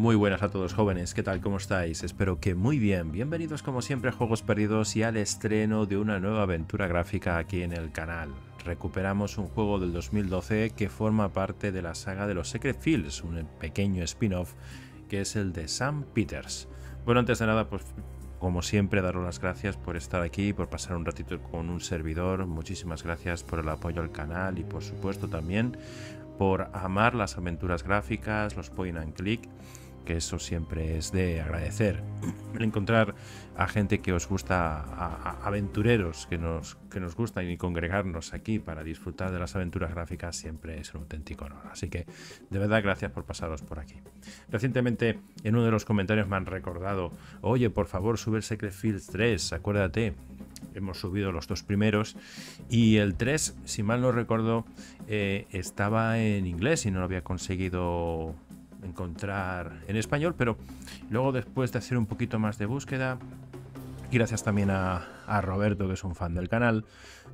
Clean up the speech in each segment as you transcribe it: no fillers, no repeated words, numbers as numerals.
Muy buenas a todos, jóvenes, ¿qué tal? ¿Cómo estáis? Espero que muy bien. Bienvenidos como siempre a Juegos Perdidos y al estreno de una nueva aventura gráfica aquí en el canal. Recuperamos un juego del 2012 que forma parte de la saga de los Secret Fields, un pequeño spin-off que es el de Sam Peters. Bueno, antes de nada, pues como siempre, daros las gracias por estar aquí, por pasar un ratito con un servidor. Muchísimas gracias por el apoyo al canal y por supuesto también por amar las aventuras gráficas, los point and click, que eso siempre es de agradecer. El encontrar a gente que os gusta, a aventureros que nos gustan, y congregarnos aquí para disfrutar de las aventuras gráficas siempre es un auténtico honor. Así que de verdad gracias por pasaros por aquí. Recientemente en uno de los comentarios me han recordado: oye, por favor, sube el Secret Fields 3, acuérdate. Hemos subido los dos primeros y el 3, si mal no recuerdo, estaba en inglés y no lo había conseguido encontrar en español, pero luego, después de hacer un poquito más de búsqueda, y gracias también a Roberto, que es un fan del canal,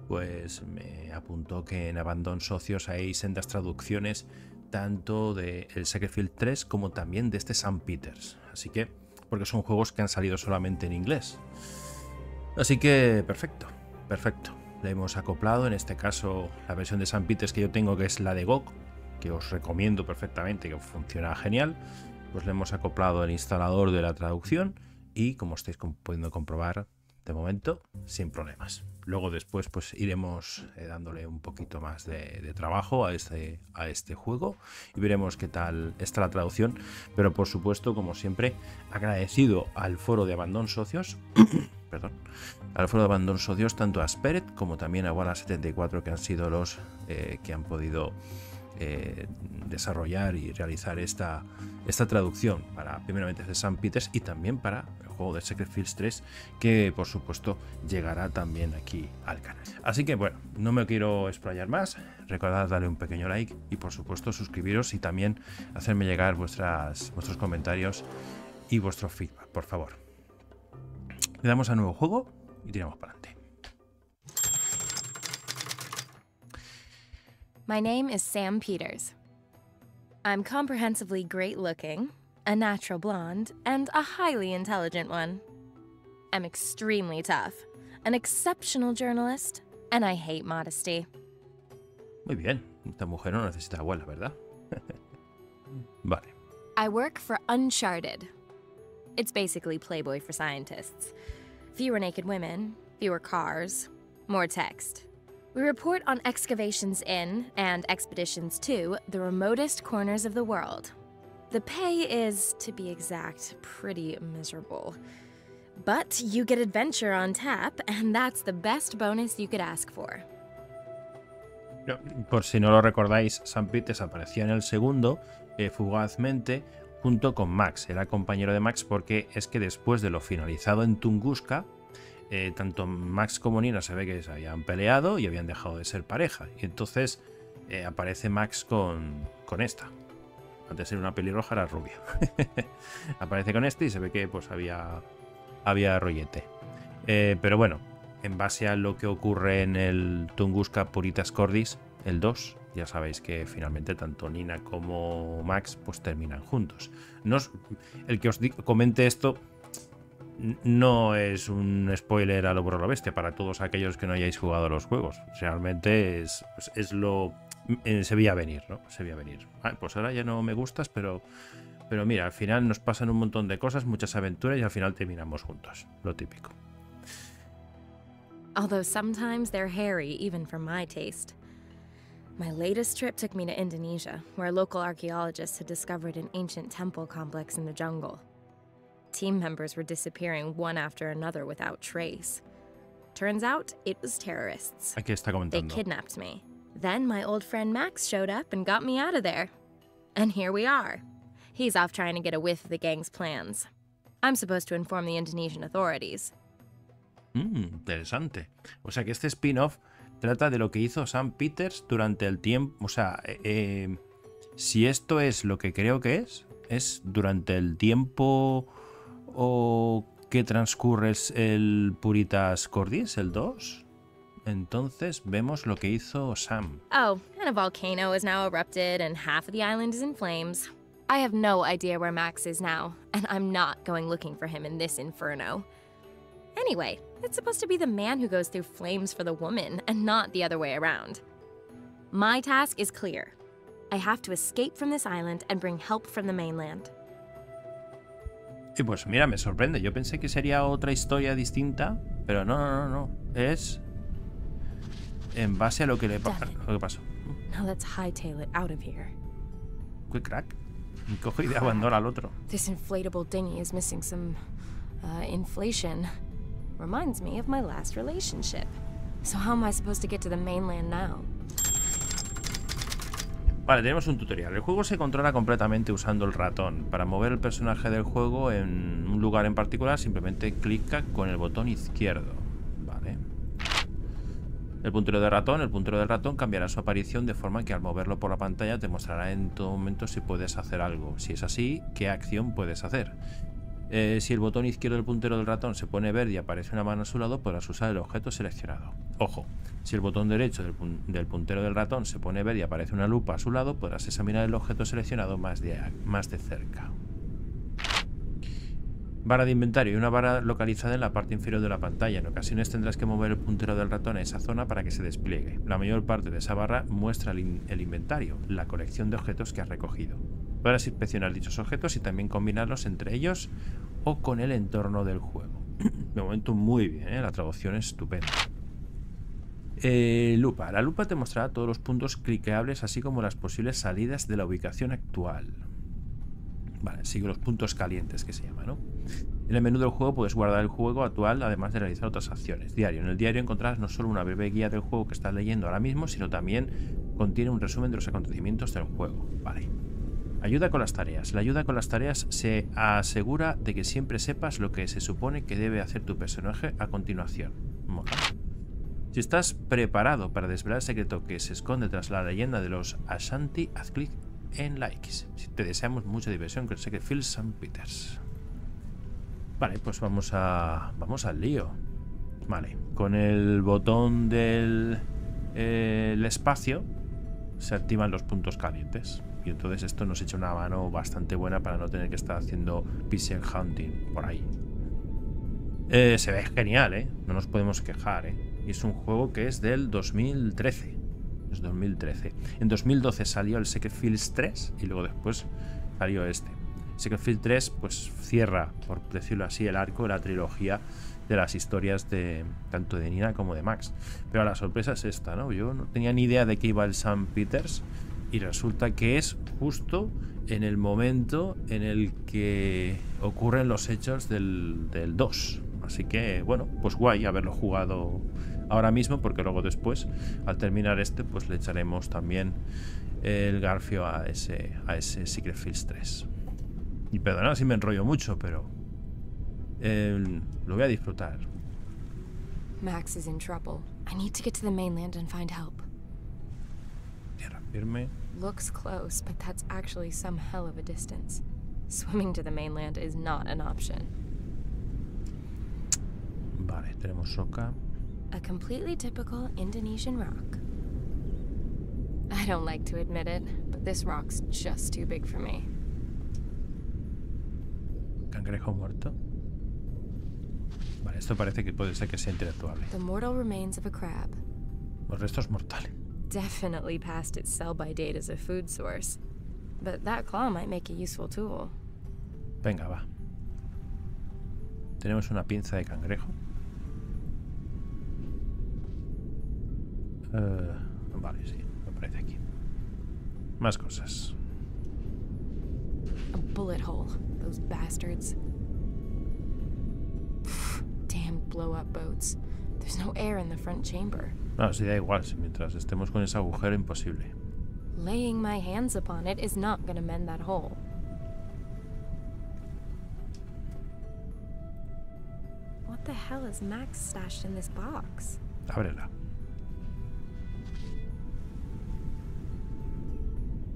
pues me apuntó que en Abandon Socios hay sendas traducciones tanto de el Secret Field 3 como también de este Sam Peters, así que, porque son juegos que han salido solamente en inglés. Así que perfecto. Le hemos acoplado, en este caso, la versión de Sam Peters que yo tengo, que es la de GOG, que os recomiendo perfectamente, que funciona genial. Pues le hemos acoplado el instalador de la traducción y, como estáis pudiendo comprobar, de momento sin problemas. Luego después pues iremos dándole un poquito más de trabajo a este juego y veremos qué tal está la traducción. Pero por supuesto, como siempre, agradecido al foro de Abandon Socios perdón, al foro de Abandon Socios, tanto a Spirit como también a Walla74, que han sido los que han podido desarrollar y realizar esta traducción para, primeramente, de Sam Peters y también para el juego de Secret Fields 3, que por supuesto llegará también aquí al canal. Así que bueno, no me quiero explayar más. Recordad darle un pequeño like y por supuesto suscribiros y también hacerme llegar vuestros comentarios y vuestro feedback, por favor. Le damos a nuevo juego y tiramos para adelante. My name is Sam Peters. I'm comprehensively great-looking, a natural blonde, and a highly intelligent one. I'm extremely tough, an exceptional journalist, and I hate modesty. Muy bien, esta mujer no necesita abuela, ¿verdad? Vale. I work for Uncharted. It's basically Playboy for scientists. Fewer naked women, fewer cars, more text. We report on excavations in, and expeditions to, the remotest corners of the world. The pay is, to be exact, pretty miserable. But you get adventure on tap, and that's the best bonus you could ask for. Por si no lo recordáis, Sam Peters aparecía en el segundo, fugazmente, junto con Max. Era compañero de Max porque es que después de lo finalizado en Tunguska, tanto Max como Nina se ve que se habían peleado y habían dejado de ser pareja. Y entonces aparece Max con esta. Antes de ser una pelirroja era rubia. Aparece con este y se ve que pues había rollete. Pero bueno, en base a lo que ocurre en el Tunguska Puritas Cordis, el 2, ya sabéis que finalmente tanto Nina como Max pues terminan juntos. El que os comente esto no es un spoiler a lo por lo bestia para todos aquellos que no hayáis jugado los juegos. Realmente es lo se veía venir, ¿no? Se veía venir. Pues ahora ya no me gustas, pero mira, al final nos pasan un montón de cosas, muchas aventuras y al final terminamos juntos. Lo típico. Although sometimes they're hairy, even for my taste. My latest trip took me to Indonesia, where local archaeologists had discovered an ancient temple complex in the jungle. Team members were disappearing one after another without trace. Turns out, it was terrorists. Aquí está comentando. They kidnapped me. Then my old friend Max showed up and got me out of there. And here we are. He's off trying to get a whiff of the gang's plans. I'm supposed to inform the Indonesian authorities. Interesante. O sea que este spin-off trata de lo que hizo Sam Peters durante el tiempo. O sea, si esto es lo que creo que es durante el tiempo o que transcurre el Puritas Cordis, el 2. Entonces vemos lo que hizo Sam. Oh, and a volcano has now erupted and half of the island is in flames. I have no idea where Max is now, and I'm not going looking for him in this inferno. Anyway, it's supposed to be the man who goes through flames for the woman, and not the other way around. My task is clear. I have to escape from this island and bring help from the mainland. Y pues mira, me sorprende. Yo pensé que sería otra historia distinta, pero no. Es en base a lo que le pasó. Now let's hightail it out of here. Qué crack. Y coge y de abandona al otro. This inflatable dinghy is missing some inflation. Reminds me of my last relationship. So how am I supposed to get to the mainland now? Vale, tenemos un tutorial. El juego se controla completamente usando el ratón. Para mover el personaje del juego en un lugar en particular, simplemente clica con el botón izquierdo. Vale. El puntero del ratón cambiará su aparición de forma que al moverlo por la pantalla te mostrará en todo momento si puedes hacer algo. Si es así, qué acción puedes hacer. Si el botón izquierdo del puntero del ratón se pone verde y aparece una mano a su lado, podrás usar el objeto seleccionado. Ojo, si el botón derecho del puntero del ratón se pone verde y aparece una lupa a su lado, podrás examinar el objeto seleccionado más de cerca. Barra de inventario y una barra localizada en la parte inferior de la pantalla. En ocasiones tendrás que mover el puntero del ratón a esa zona para que se despliegue. La mayor parte de esa barra muestra el inventario, la colección de objetos que has recogido. Podrás inspeccionar dichos objetos y también combinarlos entre ellos o con el entorno del juego. De momento muy bien, ¿eh? La traducción es estupenda. Lupa. La lupa te mostrará todos los puntos cliqueables así como las posibles salidas de la ubicación actual. Vale, sigue los puntos calientes que se llama, ¿no? En el menú del juego puedes guardar el juego actual además de realizar otras acciones. Diario. En el diario encontrarás no solo una breve guía del juego que estás leyendo ahora mismo, sino también contiene un resumen de los acontecimientos del juego. Vale. Ayuda con las tareas. La ayuda con las tareas se asegura de que siempre sepas lo que se supone que debe hacer tu personaje a continuación. Mola. Si estás preparado para desvelar el secreto que se esconde tras la leyenda de los Ashanti, haz clic en likes. Si te deseamos mucha diversión con el Secret Field St. Peters. Vale, pues vamos al lío. Vale, con el botón del el espacio se activan los puntos calientes. Y entonces esto nos echa una mano bastante buena para no tener que estar haciendo pixel hunting por ahí. Se ve genial, ¿eh? No nos podemos quejar, ¿eh? Y es un juego que es del 2013. Es 2013. En 2012 salió el Secret Fields 3 y luego después salió este. Secret Field 3 pues cierra, por decirlo así, el arco de la trilogía de las historias de tanto de Nina como de Max. Pero la sorpresa es esta, ¿no? Yo no tenía ni idea de que iba el St. Peters y resulta que es justo en el momento en el que ocurren los hechos del 2. Así que, bueno, pues guay haberlo jugado ahora mismo, porque luego después, al terminar este, pues le echaremos también el garfio a ese Secret Fields 3. Y perdonad si me enrollo mucho, pero lo voy a disfrutar. Max is in trouble. I need to get to the mainland and find help. Tierra firme. Looks close, but that's actually some hell of a distance. Swimming to the mainland is not an option. Vale, tenemos roca. A completely typical Indonesian rock. I don't like to admit it, but this rock's just too big for me. Cangrejo muerto. Vale, esto parece que puede ser que sea interactuable. The mortal remains of a crab. Los restos mortales. Definitely past its sell-by date as a food source. But that claw might make a useful tool. Venga, va. Tenemos una pinza de cangrejo. Vale, sí, me parece aquí. Más cosas. A bullet hole. Those bastards. Damn blow-up boats. There's no air in the front chamber. No, sí, da igual. Si mientras estemos con ese agujero, imposible. Laying my hands upon it is not going to mend that hole. What the hell is Max stashed in this box? Ábrela.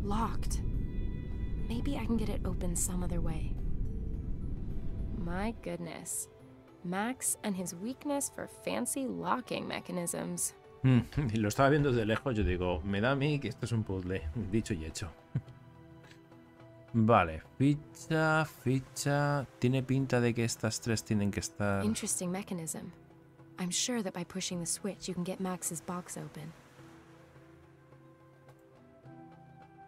Locked. Maybe I can get it open some other way. My goodness. Max and his weakness for fancy locking mechanisms. Y lo estaba viendo desde lejos. Yo digo, me da a mí que esto es un puzzle. Dicho y hecho. Vale, ficha, ficha. Tiene pinta de que estas tres tienen que estar... Interesting mechanism. I'm sure that by pushing the switch you can get Max's box open.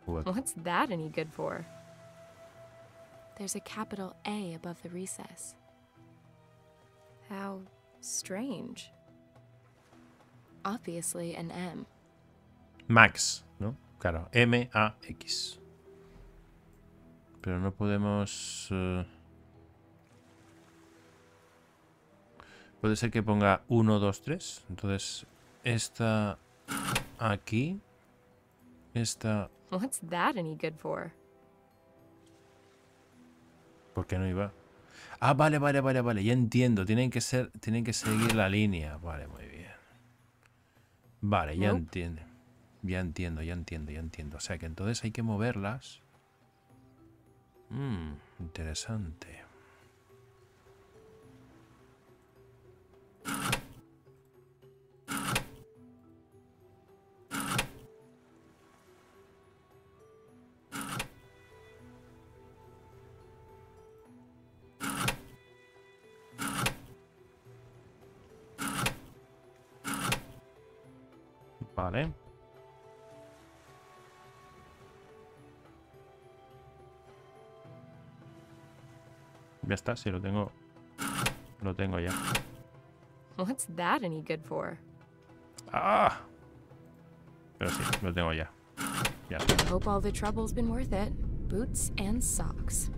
What? What's that any good for? There's a capital A above the recess. How strange. Obviously an M. Max, ¿no? Claro, M-A-X. Pero no podemos... Puede ser que ponga 1, 2, 3. Entonces, esta aquí. Esta... What's that any good for? ¿Por qué no iba? Ah, vale, vale, vale, vale. Ya entiendo. Tienen que seguir la línea. Vale, muy bien. Vale, ya entiendo. Ya entiendo, ya entiendo, ya entiendo. O sea que entonces hay que moverlas. Interesante. Vale. Ya está, sí, lo tengo. Lo tengo ya. What's that any good for? ¡Ah! Pero sí, lo tengo ya. Ya está. Hope all the trouble's been worth it. Boots and socks.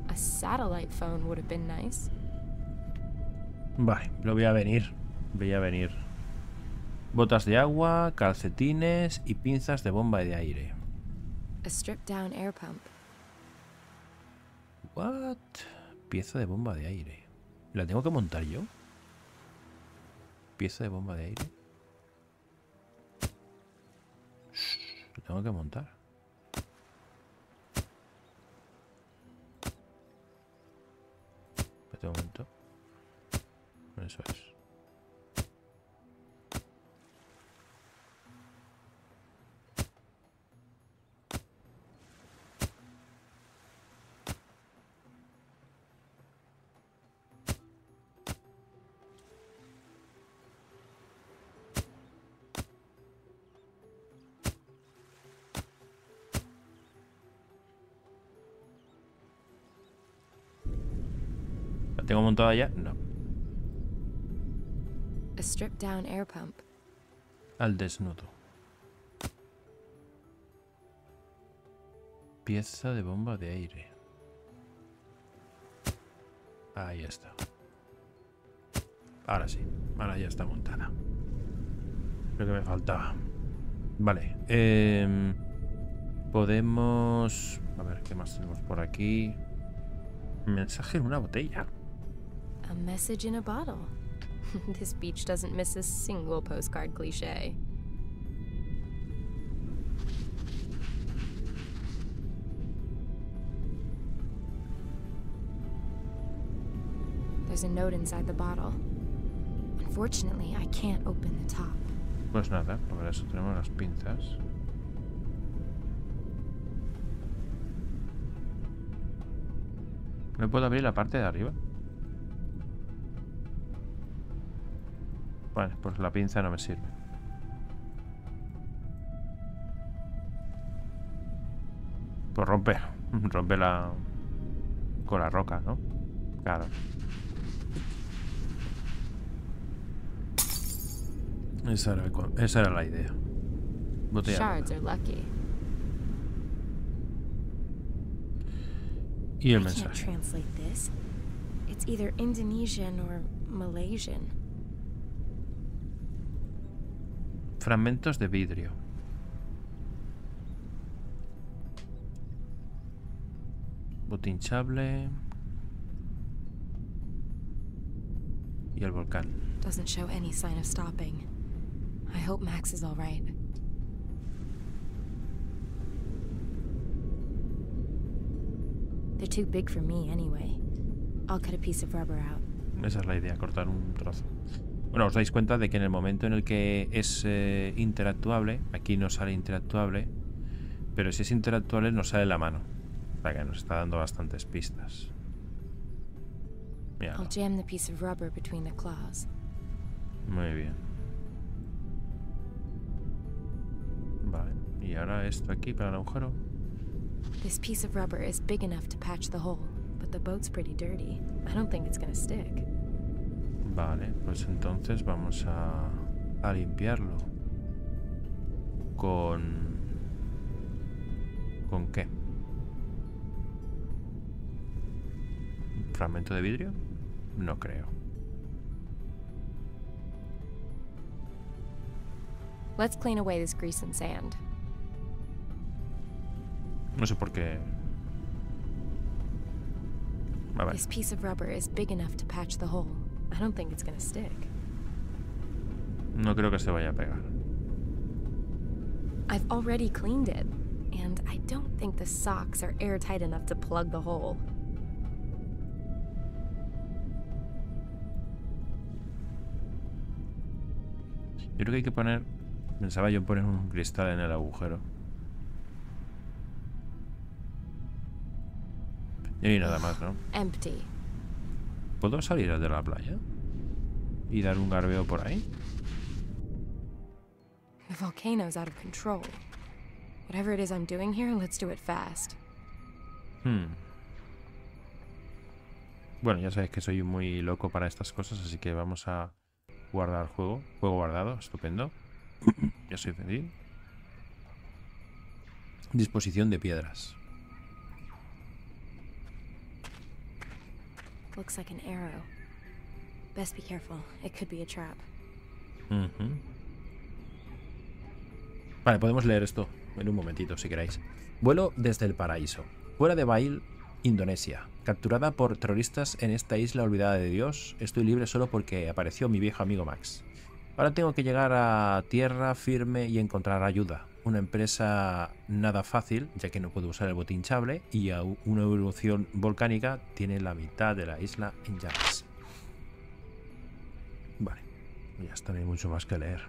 A satellite phone would have been nice. Vale, lo voy a venir. Voy a venir. Botas de agua, calcetines y pinzas de bomba de aire. A stripped down air pump. What? Pieza de bomba de aire. ¿La tengo que montar yo? Pieza de bomba de aire. Lo tengo que montar. Espérate un momento. Eso es. ¿La tengo montada ya? No. A stripped down air pump. Al desnudo. Pieza de bomba de aire. Ahí está. Ahora sí. Ahora ya está montada. Lo que me faltaba. Vale. Podemos... A ver, ¿qué más tenemos por aquí? Mensaje en una botella. A message in a bottle. This beach doesn't miss a single postcard cliché. There's a note inside the bottle. Unfortunately, I can't open the top. Pues nada, para eso tenemos las pinzas. ¿Me puedo abrir la parte de arriba? Vale, pues la pinza no me sirve. Pues rompe. Rompe la... con la roca, ¿no? Claro. Esa era la idea. Botella. Shards are lucky. Y el I can't mensaje. translate this. It's either Indonesian or Malaysian. Fragmentos de vidrio. Bote hinchable. Y el volcán. Doesn't show any sign of stopping. I hope Max is all right. They're too big for me anyway. I'll cut a piece of rubber out. Esa es la idea, cortar un trozo. Bueno, os dais cuenta de que en el momento en el que es interactuable, aquí no sale interactuable, pero si es interactuable nos sale la mano. sea que nos está dando bastantes pistas. Mira. I'll jam the piece of rubber between the claws. Muy bien. Vale. Y ahora esto aquí para el agujero. This piece of rubber is big enough to patch the hole, but the boat's pretty dirty. I don't think it's gonna stick. Vale, pues entonces vamos a limpiarlo. ¿Con qué? ¿Un fragmento de vidrio? No creo. Let's clean away this grease and sand. No sé por qué. A ver. This piece of rubber is big enough to patch the hole. I don't think it's gonna stick. No creo que se vaya a pegar. I've already cleaned it, and I don't think the socks are airtight enough to plug the hole. Yo creo que hay que poner... Pensaba yo poner un cristal en el agujero. Y nada más, ¿no? Empty. ¿Puedo salir de la playa? ¿Y dar un garbeo por ahí? The volcano's out of control. Whatever it is I'm doing here, let's do it fast. Bueno, ya sabéis que soy muy loco para estas cosas, así que vamos a guardar juego. Juego guardado, estupendo. Ya soy feliz. Disposición de piedras. Looks like an arrow. Best be careful. It could be a trap. Vale, podemos leer esto en un momentito, si queréis. Vuelo desde el paraíso. Fuera de Bali, Indonesia. Capturada por terroristas en esta isla olvidada de Dios, estoy libre solo porque apareció mi viejo amigo Max. Ahora tengo que llegar a tierra firme y encontrar ayuda. Una empresa nada fácil, ya que no puedo usar el bote hinchable, y a una erupción volcánica tiene la mitad de la isla en llamas. Vale, ya está, no hay mucho más que leer.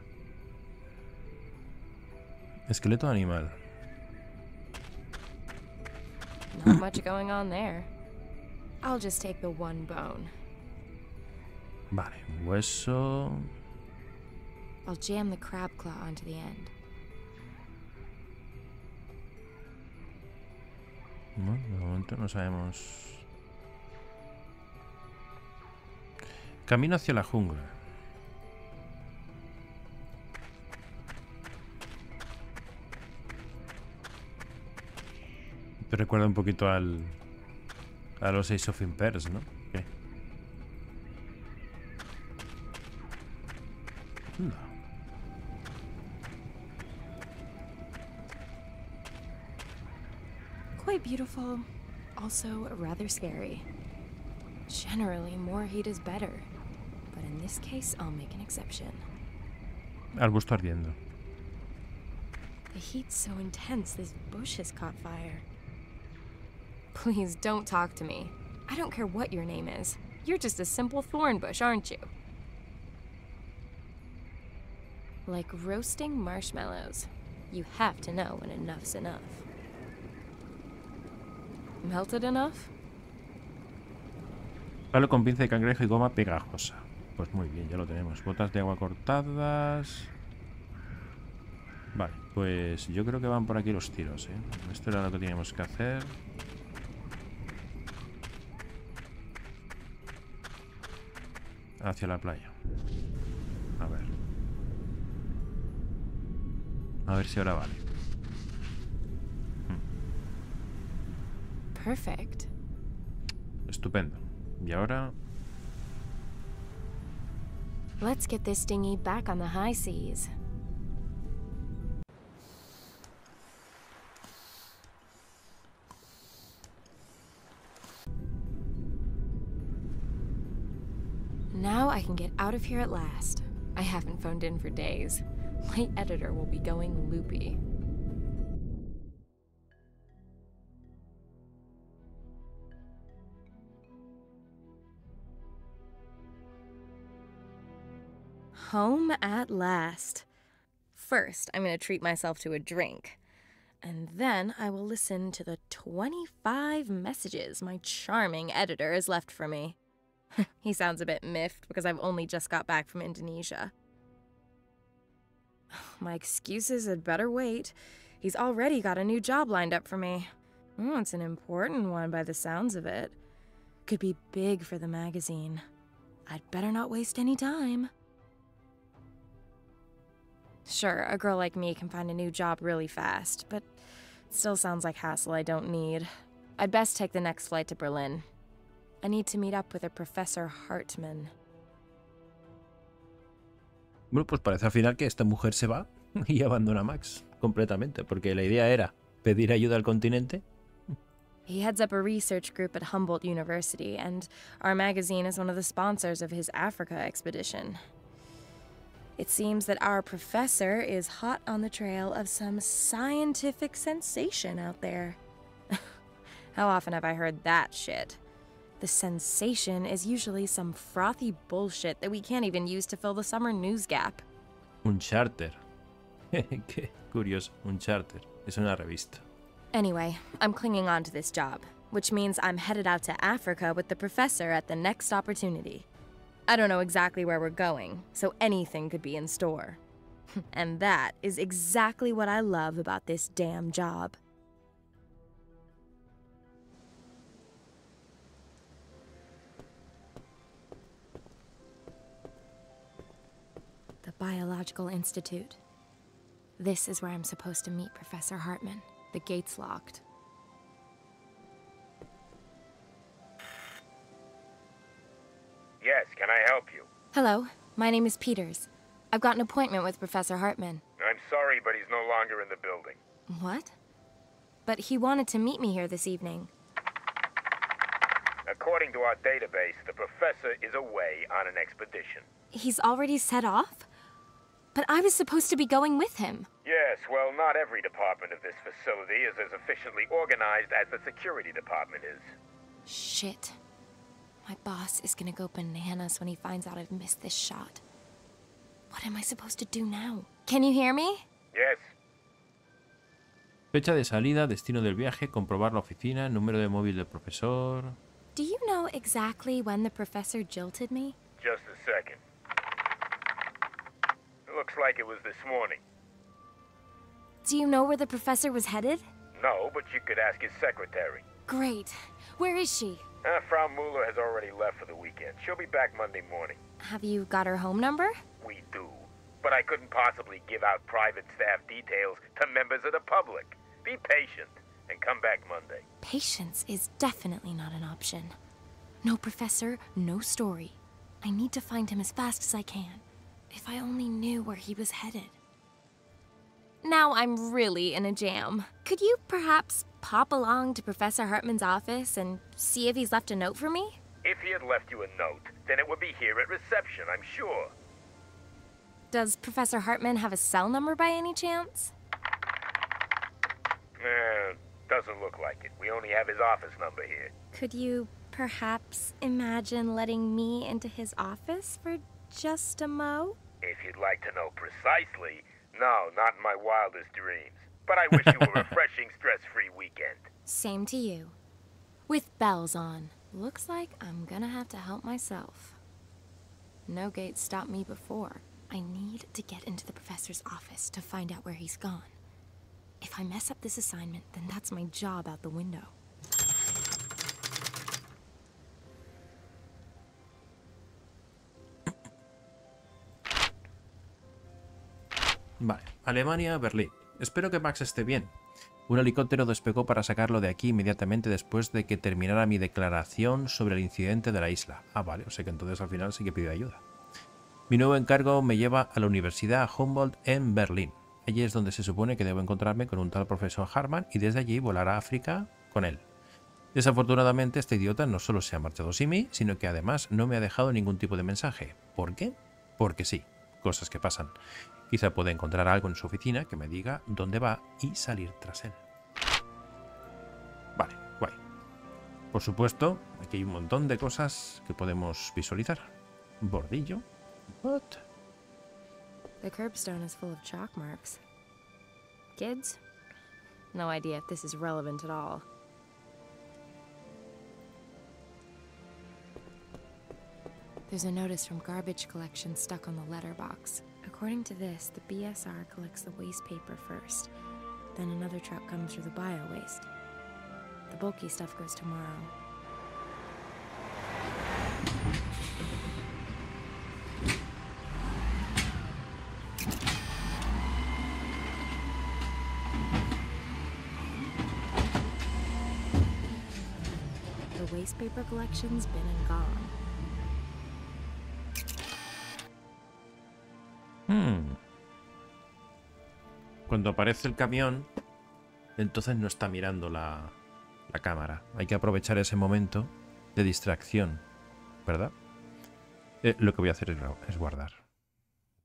Esqueleto animal. Not much going on there. I'll just take the one bone. Vale, un hueso. I'll jam the crab claw onto the end. No, de momento no sabemos. Camino hacia la jungla. Te recuerda un poquito a los Ace of Impairs, ¿no? ¿Qué? No. Quite beautiful, also rather scary. Generally, more heat is better, but in this case, I'll make an exception. Arbusto ardiendo. The heat's so intense, this bush has caught fire. Please don't talk to me. I don't care what your name is. You're just a simple thorn bush, aren't you? Like roasting marshmallows. You have to know when enough's enough. Melted enough? Palo con pinza de cangrejo y goma pegajosa. Pues muy bien, ya lo tenemos. Botas de agua cortadas. Vale, pues yo creo que van por aquí los tiros, ¿eh? Esto era lo que teníamos que hacer. Hacia la playa. A ver. A ver si ahora vale. Perfect. Estupendo. Y ahora... Let's get this dinghy back on the high seas. Now I can get out of here at last. I haven't phoned in for days. My editor will be going loopy. Home at last. First, I'm gonna treat myself to a drink. And then I will listen to the 25 messages my charming editor has left for me. He sounds a bit miffed because I've only just got back from Indonesia. My excuses had better wait. He's already got a new job lined up for me. Oh, it's an important one by the sounds of it. Could be big for the magazine. I'd better not waste any time. Sure, a girl like me can find a new job really fast, but it still sounds like hassle I don't need. I'd best take the next flight to Berlin. I need to meet up with a Professor Hartman. Bueno, pues parece al final que esta mujer se va y abandona a Max completamente, porque la idea era pedir ayuda al continente. He heads up a research group at Humboldt University, and our magazine is one of the sponsors of his Africa expedition. It seems that our professor is hot on the trail of some scientific sensation out there. How often have I heard that shit? The sensation is usually some frothy bullshit that we can't even use to fill the summer news gap. Un charter. Qué curioso, un charter. Es una revista. Anyway, I'm clinging on to this job, which means I'm headed out to Africa with the professor at the next opportunity. I don't know exactly where we're going, so anything could be in store. And that is exactly what I love about this damn job. The Biological Institute. This is where I'm supposed to meet Professor Hartman. The gate's locked. Yes, can I help you? Hello, my name is Peters. I've got an appointment with Professor Hartman. I'm sorry, but he's no longer in the building. What? But he wanted to meet me here this evening. According to our database, the professor is away on an expedition. He's already set off? But I was supposed to be going with him. Yes, well, not every department of this facility is as efficiently organized as the security department is. Shit. My boss is gonna go bananas when he finds out I've missed this shot. What am I supposed to do now? Can you hear me? Yes. Fecha de salida, destino del viaje, comprobar la oficina, número de móvil del profesor. Do you know exactly when the professor jilted me? Just a second. It looks like it was this morning. Do you know where the professor was headed? No, but you could ask his secretary. Great. Where is she? Frau Mueller has already left for the weekend. She'll be back Monday morning. Have you got her home number? We do. But I couldn't possibly give out private staff details to members of the public. Be patient and come back Monday. Patience is definitely not an option. No professor, no story. I need to find him as fast as I can. If I only knew where he was headed. Now I'm really in a jam. Could you perhaps pop along to Professor Hartman's office and see if he's left a note for me? If he had left you a note, then it would be here at reception, I'm sure. Does Professor Hartman have a cell number by any chance? Doesn't look like it. We only have his office number here. Could you perhaps imagine letting me into his office for just a mo? If you'd like to know precisely, no, not in my wildest dreams. But I wish you a refreshing, stress-free weekend. Same to you. With bells on. Looks like I'm gonna have to help myself. No gate stopped me before. I need to get into the professor's office to find out where he's gone. If I mess up this assignment, then that's my job out the window. Vale, Alemania, Berlín. Espero que Max esté bien. Un helicóptero despegó para sacarlo de aquí inmediatamente después de que terminara mi declaración sobre el incidente de la isla. Ah, vale, o sea que entonces al final sí que pidió ayuda. Mi nuevo encargo me lleva a la Universidad Humboldt en Berlín. Allí es donde se supone que debo encontrarme con un tal profesor Hartman y desde allí volar a África con él. Desafortunadamente este idiota no solo se ha marchado sin mí, sino que además no me ha dejado ningún tipo de mensaje. ¿Por qué? Porque sí, cosas que pasan. Quizá pueda encontrar algo en su oficina que me diga dónde va y salir tras él. Vale, guay. Por supuesto, aquí hay un montón de cosas que podemos visualizar. Bordillo. What? The curbstone is full of chalk marks. Kids? No idea if this is relevant at all. There's a notice from garbage collection stuck on the letterbox. According to this, the BSR collects the waste paper first. Then another truck comes for the bio-waste. The bulky stuff goes tomorrow. The waste paper collection's been and gone. Cuando aparece el camión, entonces no está mirando la cámara. Hay que aprovechar ese momento de distracción, ¿verdad? Lo que voy a hacer es guardar.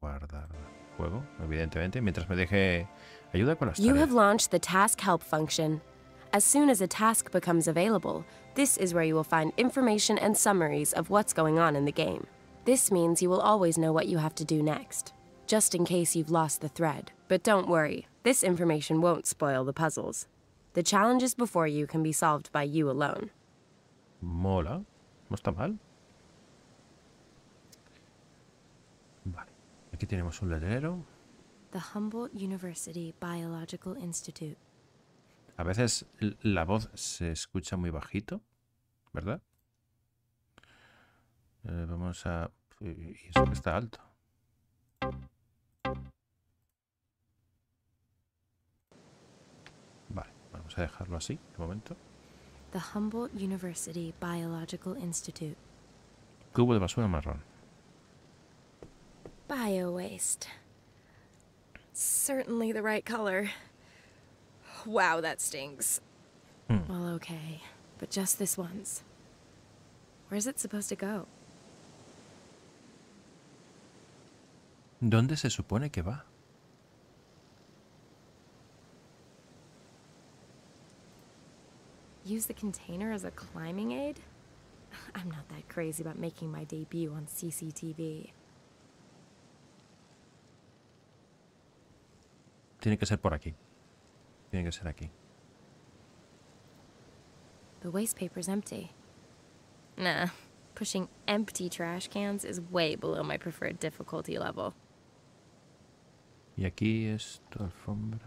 Guardar juego, evidentemente, mientras me deje ayuda con las tareas. You have launched the task help function. As soon as a task becomes available, this is where you will find information and summaries of what's going on in the game. This means you will always know what you have to do next, just in case you've lost the thread. But don't worry, this information won't spoil the puzzles. The challenges before you can be solved by you alone. Mola, no está mal. Vale, aquí tenemos un letrero. The Humboldt University Biological Institute. A veces la voz se escucha muy bajito, ¿verdad? Vamos a... Y eso que está alto. Vale, vamos a dejarlo así, de momento. The Humboldt University Biological Institute. Cubo de basura marrón. Bio-waste. Certainly the right color. Wow, that stings. Well, okay, but just this once. Where's it supposed to go? ¿Dónde se supone que va? Use the container as a climbing aid? I'm not that crazy about making my debut on CCTV. Tiene que ser por aquí. Tiene que ser aquí. The waste paper's empty. Nah, pushing empty trash cans is way below my preferred difficulty level. Y aquí esto, alfombra.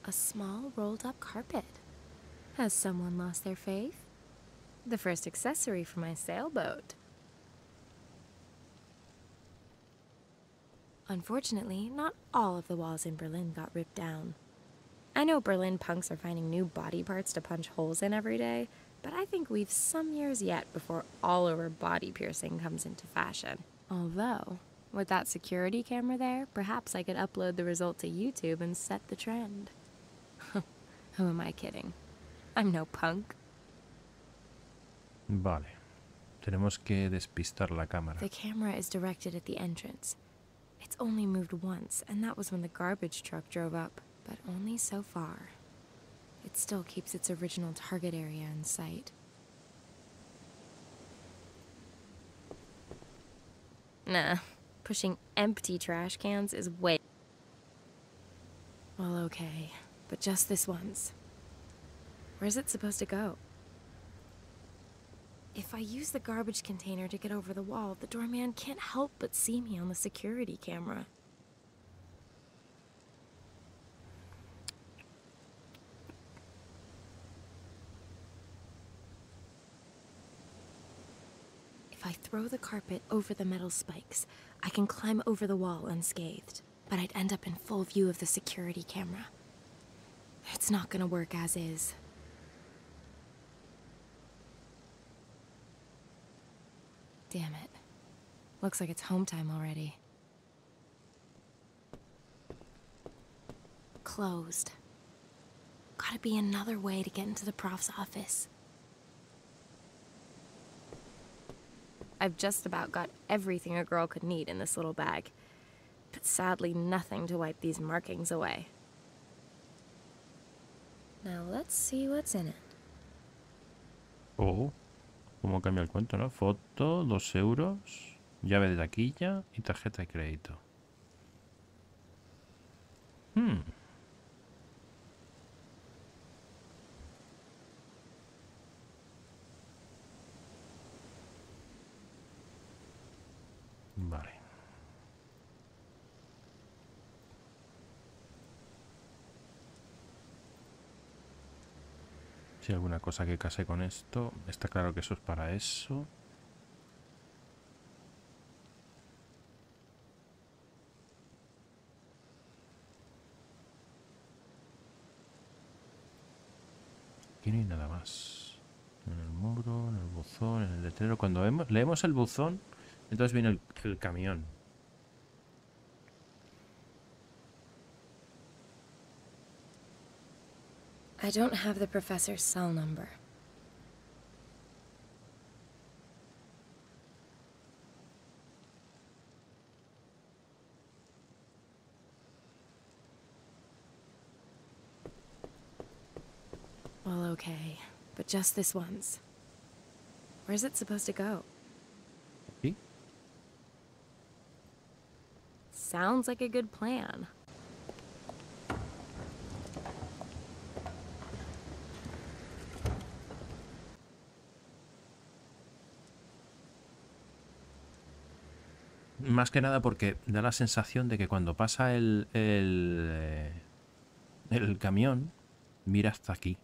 A small rolled-up carpet. Has someone lost their faith? The first accessory for my sailboat. Unfortunately, not all of the walls in Berlin got ripped down. I know Berlin punks are finding new body parts to punch holes in every day, but I think we've some years yet before all-over body piercing comes into fashion. Although, with that security camera there, perhaps I could upload the result to YouTube and set the trend. Who am I kidding? I'm no punk. Vale. Tenemos que despistar la cámara. The camera is directed at the entrance. It's only moved once, and that was when the garbage truck drove up, but only so far. It still keeps its original target area in sight. Nah, pushing empty trash cans is way... Well, okay, but just this once. Where's it supposed to go? If I use the garbage container to get over the wall, the doorman can't help but see me on the security camera. If I throw the carpet over the metal spikes, I can climb over the wall unscathed, but I'd end up in full view of the security camera. It's not gonna work as is. Damn it. Looks like it's home time already. Closed. Gotta be another way to get into the prof's office. I've just about got everything a girl could need in this little bag, but sadly nothing to wipe these markings away. Now let's see what's in it. Oh, ¿cómo cambia el cuento, no? Foto, 2 euros, llave de taquilla y tarjeta de crédito. Si hay alguna cosa que case con esto. Está claro que eso es para eso. Aquí no hay nada más. En el muro, en el buzón, en el letrero. Cuando leemos el buzón, entonces viene el camión. I don't have the professor's cell number. Well, okay, but just this once. Where's it supposed to go? ¿Sí? Sounds like a good plan. Más que nada porque da la sensación de que cuando pasa el camión, mira hasta aquí.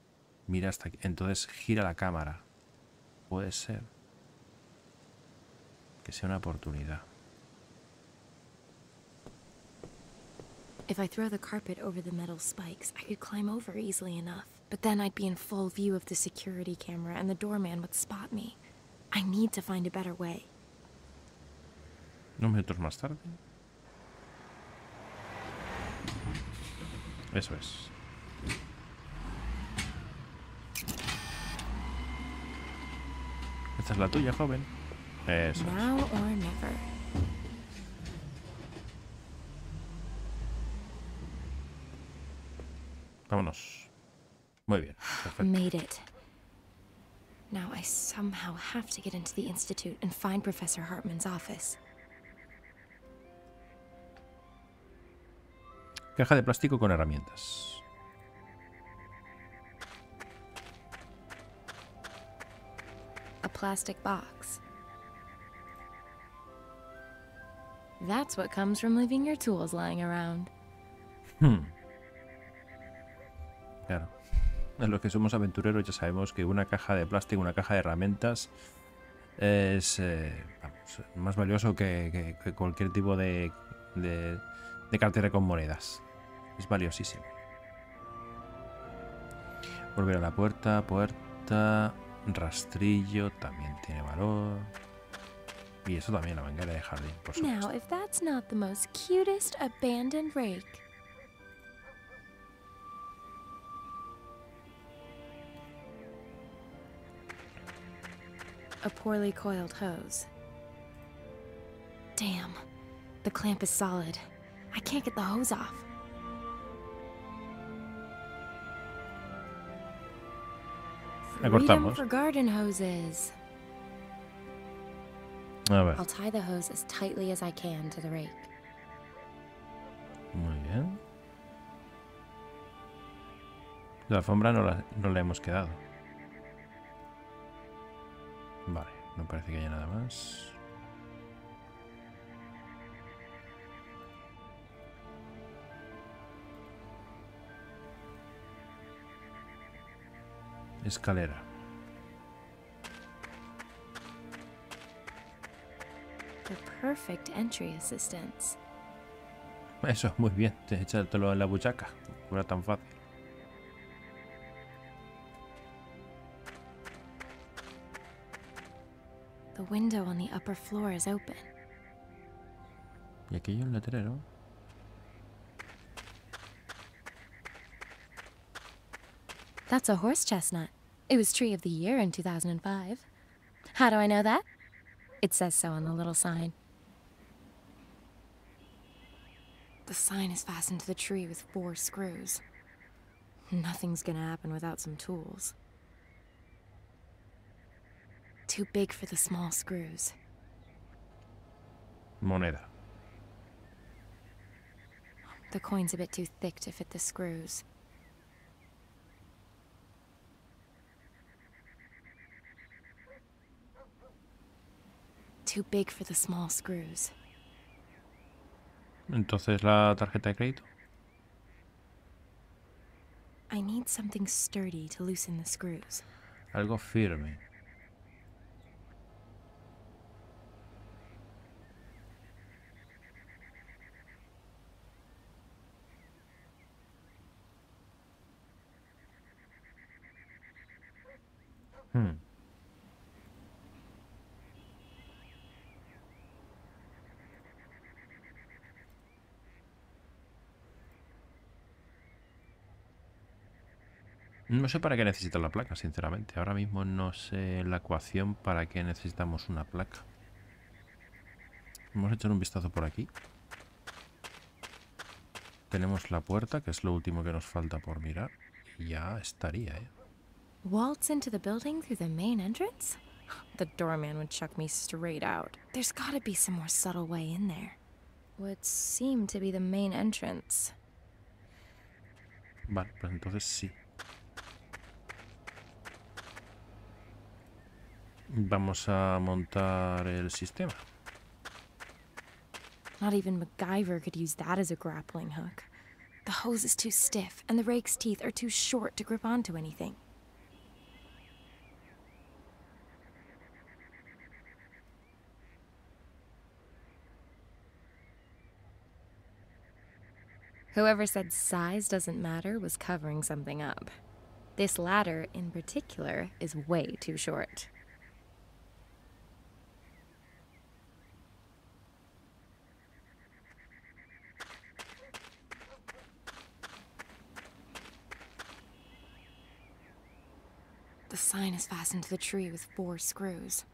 Mira hasta aquí. Entonces gira la cámara. Puede ser que sea una oportunidad. If I throw the carpet over the metal spikes, I could climb over easily enough. But then I'd be in full view of the security camera and the doorman would spot me. I need to find a better way. Unos minutos más tarde. Eso es. Esta es la tuya, joven. Eso es. Now or never. Vámonos. Muy bien. Perfecto. Made it. Now I somehow have to get into the institute and find Professor Hartman's office. Caja de plástico con herramientas. A plastic box. That's what comes from leaving your tools lying around. Claro. En los que somos aventureros ya sabemos que una caja de plástico, una caja de herramientas es vamos, más valioso que cualquier tipo de cartera con monedas. Es valiosísimo. Volver a la puerta, rastrillo, también tiene valor. Y eso también, la manguera de jardín, por supuesto. Now, if that's not the most cutest abandoned rake. A poorly coiled hose. Damn, the clamp is solid. I can't get the hose off. La Freedom cortamos. for garden hoses. A ver. I'll tie the hose as tightly as I can to the rake. Muy bien. La alfombra no la hemos quedado. Vale, no parece que haya nada más. Escalera. The perfect entry assistance. Eso, muy bien. Echártelo en la buchaca. No era tan fácil. The window on the upper floor is open. Y aquí hay un letrero. That's a horse chestnut. It was Tree of the Year in 2005. How do I know that? It says so on the little sign. The sign is fastened to the tree with 4 screws. Nothing's gonna happen without some tools. Too big for the small screws. Moneda. The coin's a bit too thick to fit the screws. Too big for the small screws. Entonces la tarjeta de crédito. I need something sturdy to loosen the screws. Algo firme. No sé para qué necesitas la placa, sinceramente. Ahora mismo no sé la ecuación para qué necesitamos una placa. Vamos a echar un vistazo por aquí. Tenemos la puerta, que es lo último que nos falta por mirar. Y ya estaría, ¿eh? Waltz into the building through the main entrance? The doorman would chuck me straight out. There's gotta be some more subtle way in there. Would seem to be the main entrance. Vale, pues entonces sí. Vamos a montar el sistema. Not even MacGyver could use that as a grappling hook. The hose is too stiff, and the rake's teeth are too short to grip onto anything. Whoever said size doesn't matter was covering something up. This ladder, in particular, is way too short. The sign is fastened to the tree with 4 screws.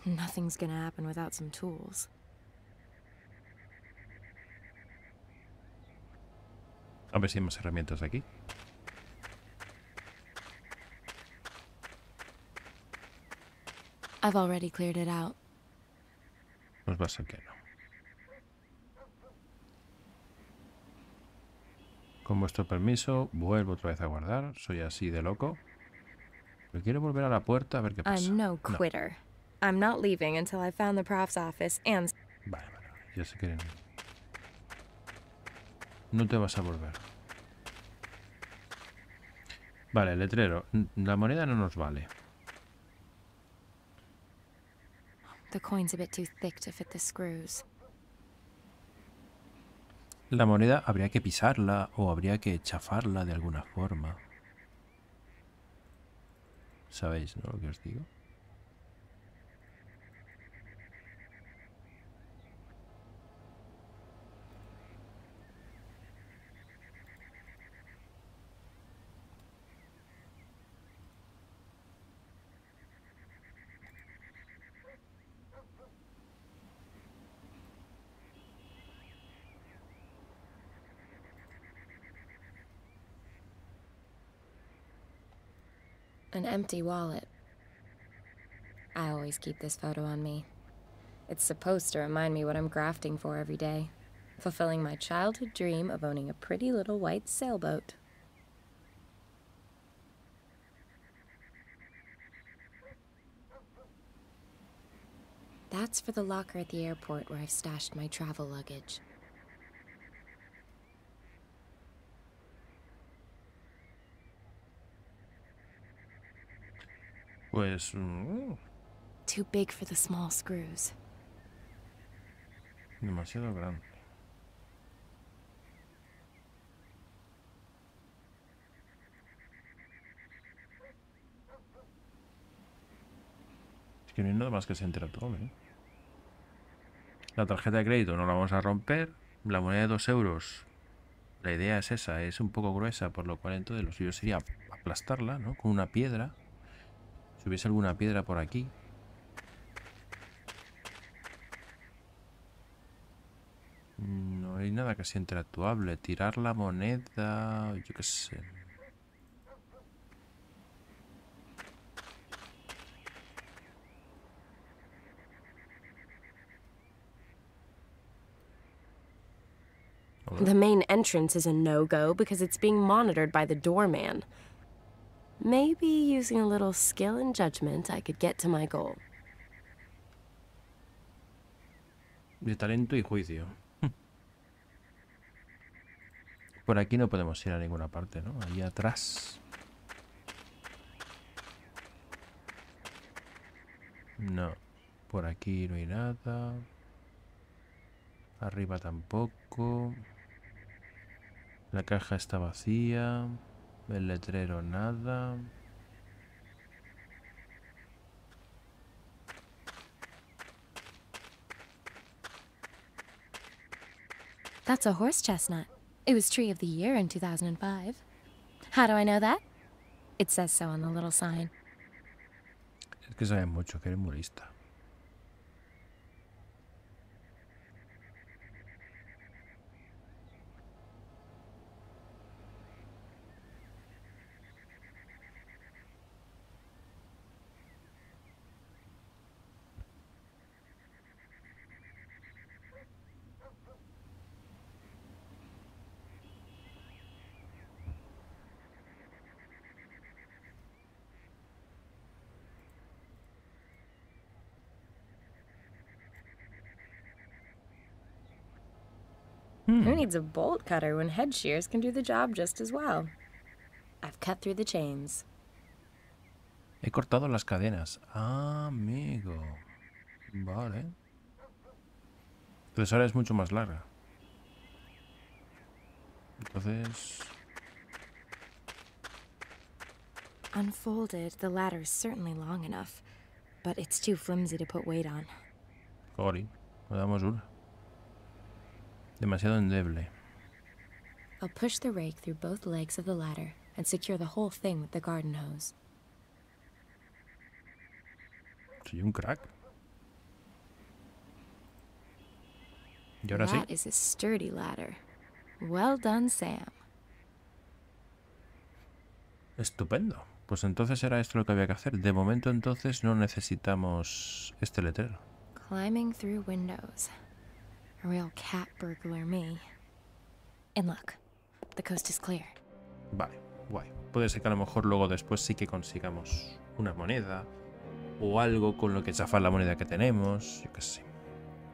Nothing's gonna happen without some tools. A ver si hay más herramientas aquí. I've already cleared it out. Pues va a ser que no. Con vuestro permiso, vuelvo otra vez a guardar. Soy así de loco. Pero quiero volver a la puerta a ver qué pasa. I'm no quitter. I'm not leaving until I found the prof's office and... Vale, ya sé que no te vas a volver. Vale, letrero. La moneda no nos vale. The coin's a bit too thick to fit the screws. La moneda habría que pisarla o habría que chafarla de alguna forma. ¿Sabéis, no, lo que os digo? An empty wallet. I always keep this photo on me. It's supposed to remind me what I'm grafting for every day. Fulfilling my childhood dream of owning a pretty little white sailboat. That's for the locker at the airport where I've stashed my travel luggage. Pues... Too big for the small screws. demasiado grande. Es que no hay nada más que sea interactuable, ¿eh? La tarjeta de crédito no la vamos a romper. La moneda de 2 euros. La idea es esa, es un poco gruesa, por lo cual entonces lo suyo sería aplastarla, ¿no? Con una piedra. Si hubiese alguna piedra por aquí. No hay nada que sea interactuable. Tirar la moneda... Yo qué sé. The main entrance is a no-go because it's being monitored by the doorman. Maybe using a little skill and judgment, I could get to my goal. De talento y juicio. Por aquí no podemos ir a ninguna parte, ¿no? Ahí atrás. No. Por aquí no hay nada. Arriba tampoco. La caja está vacía. El letrero nada. That's a horse chestnut. It was Tree of the Year in 2005. How do I know that? It says so on the little sign. Es que sabes mucho, que eres muy lista. Who needs a bolt cutter when head shears can do the job just as well? I've cut through the chains. He cortado las cadenas. Ah, amigo. Vale. Entonces ahora es mucho más larga. Entonces... Unfolded, the ladder is certainly long enough, but it's too flimsy to put weight on. Jolín, le damos una. Demasiado endeble. I'll push the rake through both legs of the ladder and secure the whole thing with the garden hose. Soy un crack. Y ahora sí. That is a sturdy ladder. Well done, Sam. Estupendo. Pues entonces era esto lo que había que hacer. De momento entonces no necesitamos este letrero. Climbing through windows. A real cat burglar me. And look, the coast is clear. Vale, guay. Puede ser que a lo mejor luego después sí que consigamos una moneda o algo con lo que chafar la moneda que tenemos. Yo qué sé.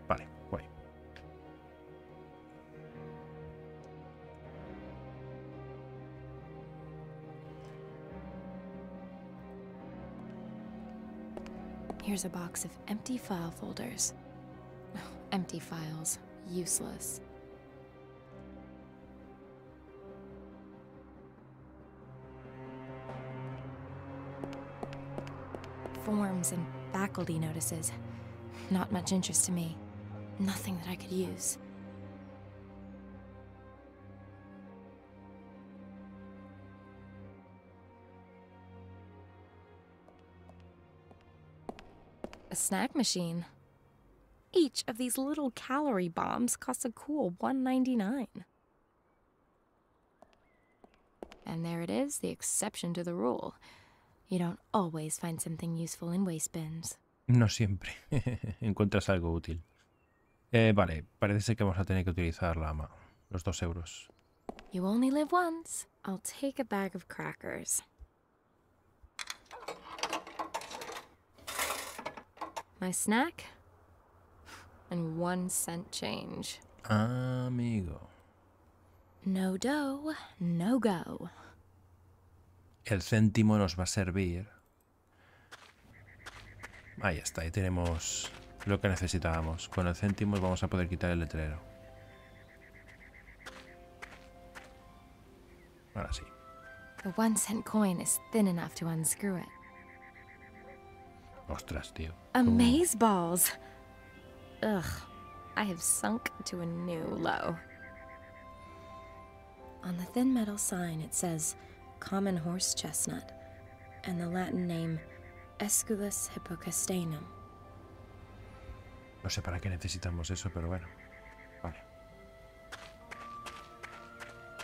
Vale, guay. Here's a box of empty file folders. Empty files. Useless. Forms and faculty notices. Not much interest to me. Nothing that I could use. A snack machine. Each of these little calorie bombs costs a cool $1.99. And there it is, the exception to the rule. You don't always find something useful in waste bins. No siempre encuentras algo útil. Vale, parece ser que vamos a tener que utilizar los 2 euros. You only live once. I'll take a bag of crackers. My snack? And 1 cent change. Amigo. No dough, no go. El céntimo nos va a servir. Ahí está, ahí tenemos lo que necesitábamos. Con el céntimo vamos a poder quitar el letrero. Ahora sí. The 1 cent coin is thin enough to unscrew it. Ostras, tío. Amazeballs! Ugh, I have sunk to a new low. On the thin metal sign it says common horse chestnut and the Latin name Esculus hippocastanum. No sé para qué necesitamos eso, pero bueno. Vale.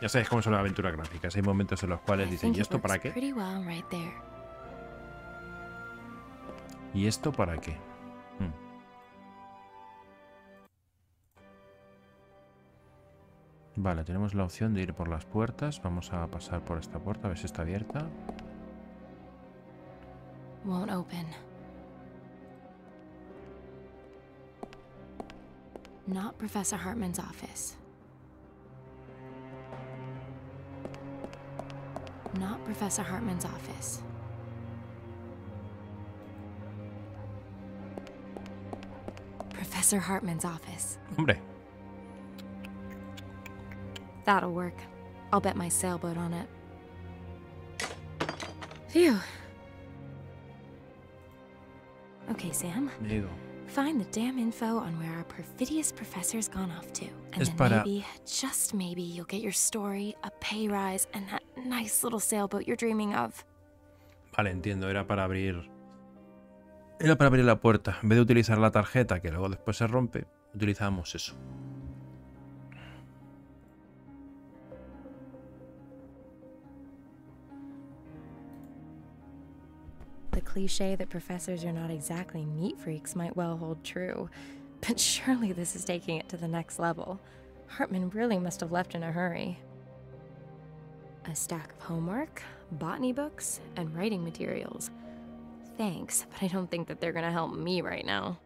Ya sabéis cómo son las aventuras gráficas. Hay momentos en los cuales dicen, ¿y esto para qué? Pretty well right there. ¿Y esto para qué? Vale, tenemos la opción de ir por las puertas. Vamos a pasar por esta puerta, a ver si está abierta. Won't open. Not Professor Hartman's office. Not Professor Hartman's office. Professor Hartman's office. Hombre. That'll work. I'll bet my sailboat on it. Phew. Okay, Sam. Digo. Find the damn info on where our perfidious professor's gone off to. And Es then para... maybe, just maybe, you'll get your story, a pay rise, and that nice little sailboat you're dreaming of. Vale, entiendo. Era para abrir... Era para abrir la puerta. En vez de utilizar la tarjeta, que luego después se rompe, utilizamos eso. The cliche that professors are not exactly neat freaks might well hold true, but surely this is taking it to the next level. Hartman really must have left in a hurry. A stack of homework, botany books, and writing materials. Thanks, but I don't think that they're gonna help me right now.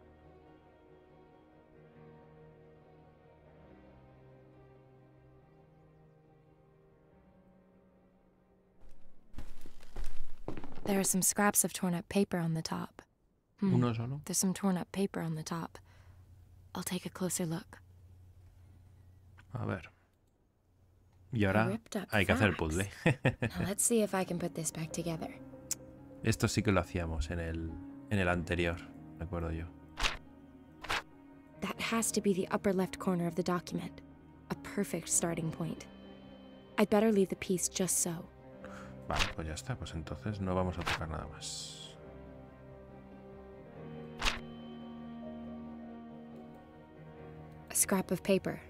There are some scraps of torn up paper on the top. Uno solo. There's some torn up paper on the top. I'll take a closer look. A ver. Y ahora hay que hacer el puzzle. Now let's see if I can put this back together. Esto sí que lo hacíamos en el anterior, recuerdo yo. That has to be the upper left corner of the document. A perfect starting point. I'd better leave the piece just so. Vale, pues ya está. Pues entonces no vamos a tocar nada más. A scrap of paper.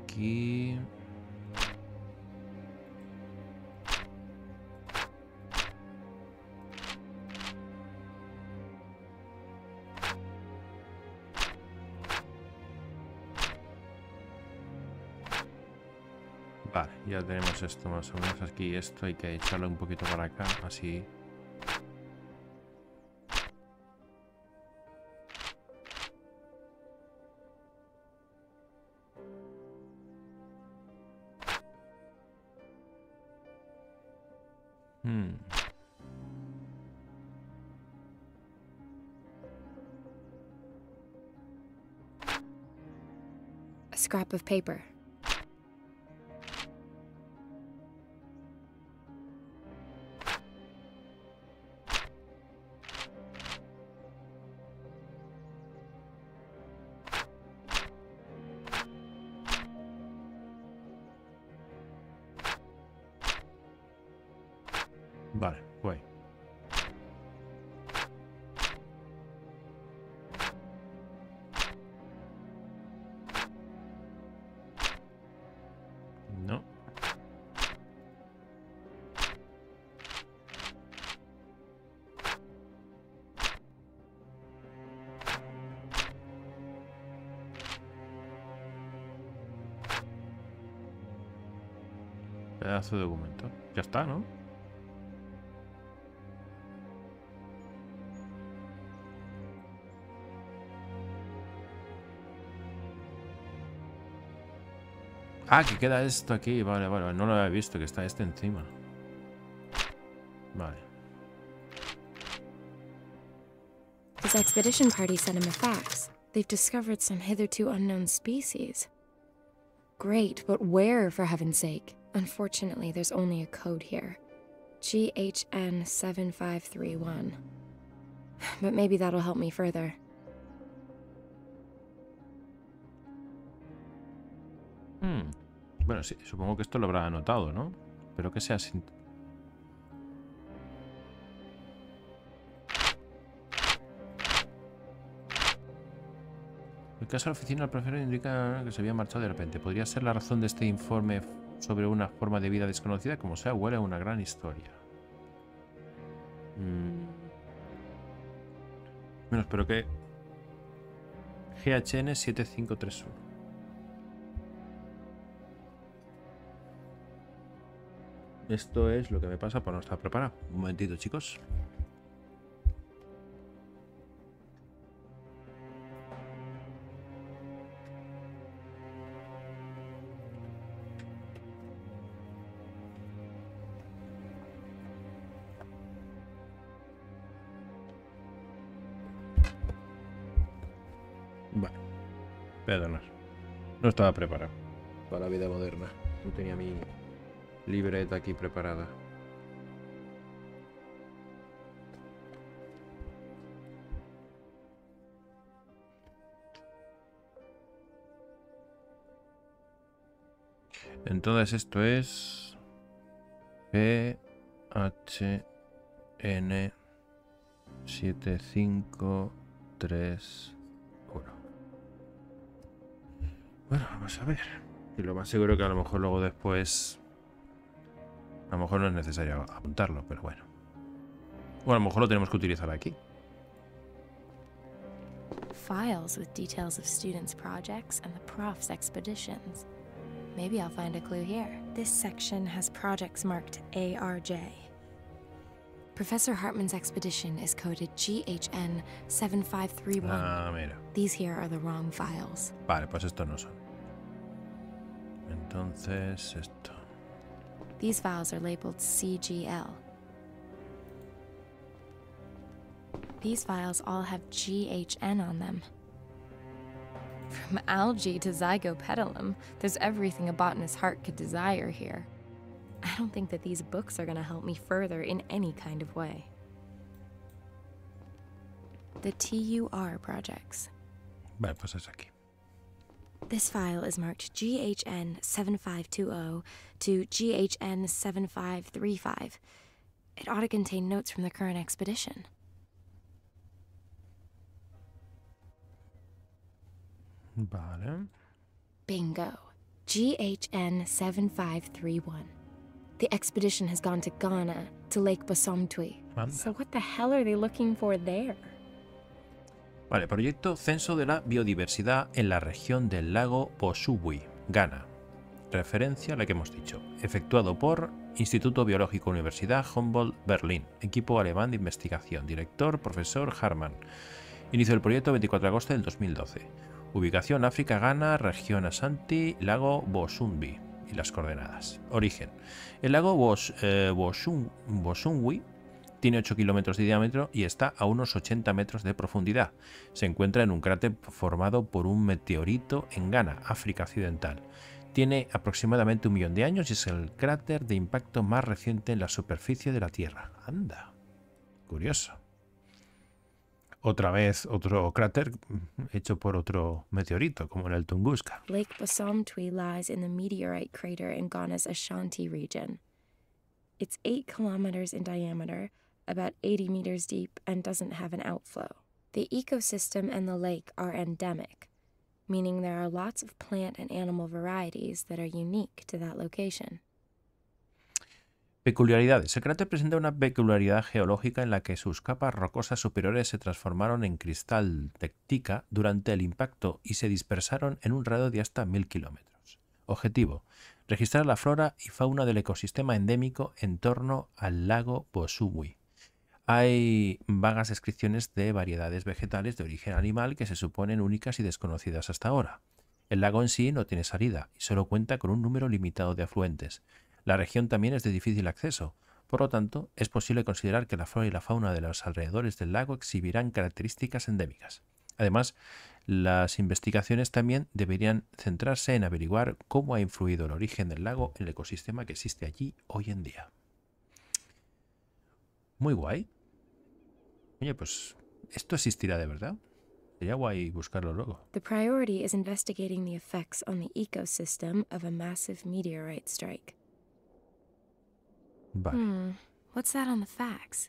Aquí. Vale, ya tenemos esto más o menos aquí. Esto hay que echarlo un poquito para acá, así. A scrap of paper. Vale, guay. No. Pedazo de documento. Ya está, ¿no? Ah, que queda esto aquí. Vale, vale. No lo había visto, que está este encima. Vale. His expedition party sent him a fax. They've discovered some hitherto unknown species. Great, but where, for heaven's sake? Unfortunately, there's only a code here. GHN 7531. But maybe that'll help me further. Bueno, sí, supongo que esto lo habrá anotado, ¿no? Espero que sea sin... El caso de la oficina del profesor indica que se había marchado de repente. ¿Podría ser la razón de este informe sobre una forma de vida desconocida? Como sea, huele a una gran historia. Bueno, espero que... GHN 7531. Esto es lo que me pasa por no estar preparado. Un momentito, chicos. Vale. Perdonad. No estaba preparado para la vida moderna. No tenía mi libreta aquí preparada. Entonces esto es GHN 7531. Bueno, vamos a ver. Y lo más seguro que a lo mejor luego después... A lo mejor no es necesario apuntarlo, pero bueno. O a lo mejor lo tenemos que utilizar aquí. Files with details of students' projects and the prof's expeditions. Maybe I'll find a clue here. This section has projects marked ARJ. Professor Hartman's expedition is coded GHN 7531. Ah, mira. These here are the wrong files. Vale, pues estos no son. Entonces, esto. These files are labeled CGL. These files all have GHN on them. From algae to zygopetalum, there's everything a botanist's heart could desire here. I don't think that these books are going to help me further in any kind of way. The TUR projects. Vale, pues es aquí. This file is marked GHN 7520 to GHN 7535. It ought to contain notes from the current expedition. Vale. Bingo. GHN 7531. The expedition has gone to Ghana, to Lake Bosomtwi. Anda. So what the hell are they looking for there? Vale, proyecto Censo de la Biodiversidad en la región del lago Bosumtwi, Ghana. Referencia a la que hemos dicho. Efectuado por Instituto Biológico Universidad Humboldt Berlín. Equipo alemán de investigación. Director, profesor Hartmann. Inicio del proyecto 24 de agosto del 2012. Ubicación África, Ghana, región Ashanti, lago Bosumtwi. Y las coordenadas. Origen. El lago Bosumtwi tiene 8 kilómetros de diámetro y está a unos 80 metros de profundidad. Se encuentra en un cráter formado por un meteorito en Ghana, África Occidental. Tiene aproximadamente 1 millón de años y es el cráter de impacto más reciente en la superficie de la Tierra. Anda. Curioso. Otra vez otro cráter hecho por otro meteorito, como en el Tunguska. Lake Bosomtwi lies in the meteorite crater in Ghana's Ashanti region. It's 8 kilometers in diameter, about 80 meters deep, and doesn't have an outflow. The ecosystem and the lake are endemic, meaning there are lots of plant and animal varieties that are unique to that location. Peculiaridades. El cráter presenta una peculiaridad geológica en la que sus capas rocosas superiores se transformaron en cristal tectica durante el impacto y se dispersaron en un radio de hasta 1000 kilómetros. Objetivo: registrar la flora y fauna del ecosistema endémico en torno al lago Bosumtwi. Hay vagas descripciones de variedades vegetales de origen animal que se suponen únicas y desconocidas hasta ahora. El lago en sí no tiene salida y solo cuenta con un número limitado de afluentes. La región también es de difícil acceso, por lo tanto, es posible considerar que la flora y la fauna de los alrededores del lago exhibirán características endémicas. Además, las investigaciones también deberían centrarse en averiguar cómo ha influido el origen del lago en el ecosistema que existe allí hoy en día. Muy guay. Oye, pues, ¿esto existirá de verdad? Sería guay buscarlo luego. The priority is investigating the effects on the ecosystem of a massive meteorite strike. Vale. What's that on the facts?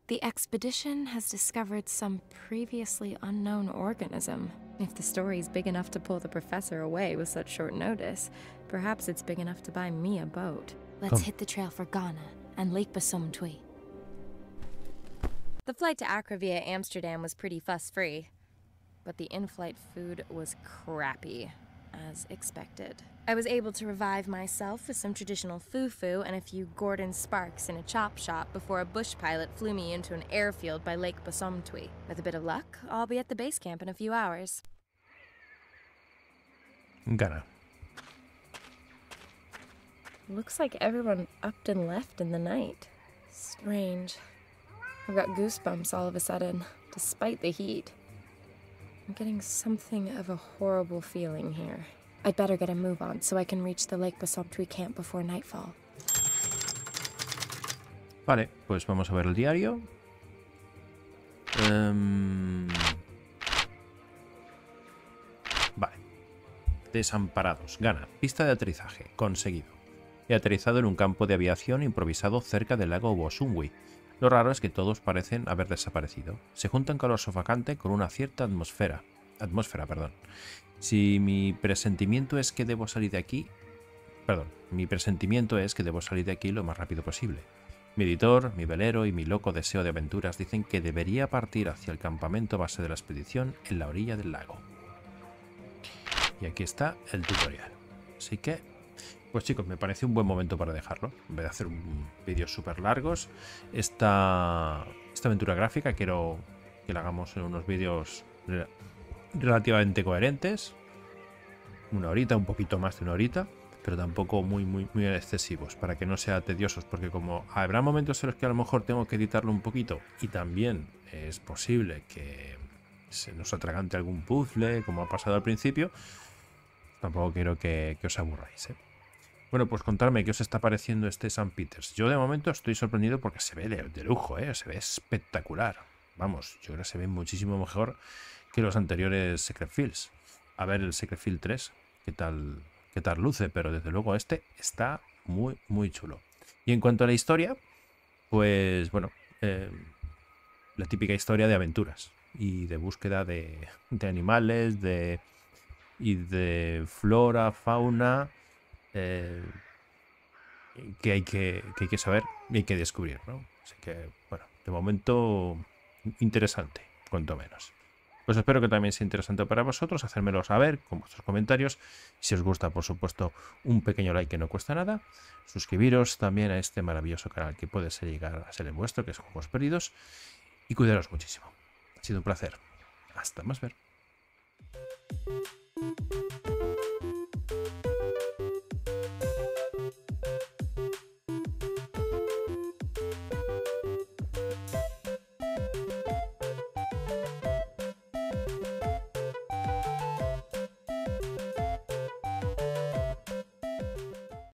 The expedition has discovered some previously unknown organism. If the story's big enough to pull the professor away with such short notice, perhaps it's big enough to buy me a boat. Let's hit the trail for Ghana and Lake Bosomtwi. The flight to Accra via Amsterdam was pretty fuss-free, but the in-flight food was crappy, as expected. I was able to revive myself with some traditional fufu and a few Gordon Sparks in a chop shop before a bush pilot flew me into an airfield by Lake Basomtwi. With a bit of luck, I'll be at the base camp in a few hours. Gana. Looks like everyone upped and left in the night. Strange. I've got goosebumps all of a sudden, despite the heat. I'm getting something of a horrible feeling here. I'd better get a move on so I can reach the Lake Basomtwi camp before nightfall. Vale, pues vamos a ver el diario. Vale. Desamparados. Gana. Pista de aterrizaje. Conseguido. He aterrizado en un campo de aviación improvisado cerca del lago Bosumwi. Lo raro es que todos parecen haber desaparecido. Se junta un calor sofocante con una cierta atmósfera, perdón. Si mi presentimiento es que debo salir de aquí... mi presentimiento es que debo salir de aquí lo más rápido posible. Mi editor, mi velero y mi loco deseo de aventuras dicen que debería partir hacia el campamento base de la expedición en la orilla del lago. Y aquí está el tutorial. Así que, pues chicos, me parece un buen momento para dejarlo. En vez de hacer vídeos súper largos, esta aventura gráfica quiero que la hagamos en unos vídeos relativamente coherentes. Una horita, un poquito más de una horita, pero tampoco muy excesivos, para que no sea tediosos, porque como habrá momentos en los que a lo mejor tengo que editarlo un poquito, y también es posible que se nos atragante algún puzzle, como ha pasado al principio, tampoco quiero que os aburráis, ¿eh? Bueno, pues contadme qué os está pareciendo este St. Peters. Yo de momento estoy sorprendido porque se ve de lujo, ¿eh? Se ve espectacular. Vamos, yo creo que se ve muchísimo mejor que los anteriores Secret Fields. A ver el Secret Field 3, qué tal luce, pero desde luego este está muy chulo. Y en cuanto a la historia, pues bueno, la típica historia de aventuras y de búsqueda de animales y de flora, fauna, que hay que saber y hay que descubrir, ¿no? Así que, bueno, de momento interesante, cuanto menos. Pues espero que también sea interesante para vosotros, hacérmelo saber con vuestros comentarios. Si os gusta, por supuesto, un pequeño like que no cuesta nada. Suscribiros también a este maravilloso canal que puede llegar a ser el vuestro, que es Juegos Perdidos. Y cuidaros muchísimo. Ha sido un placer. Hasta más ver.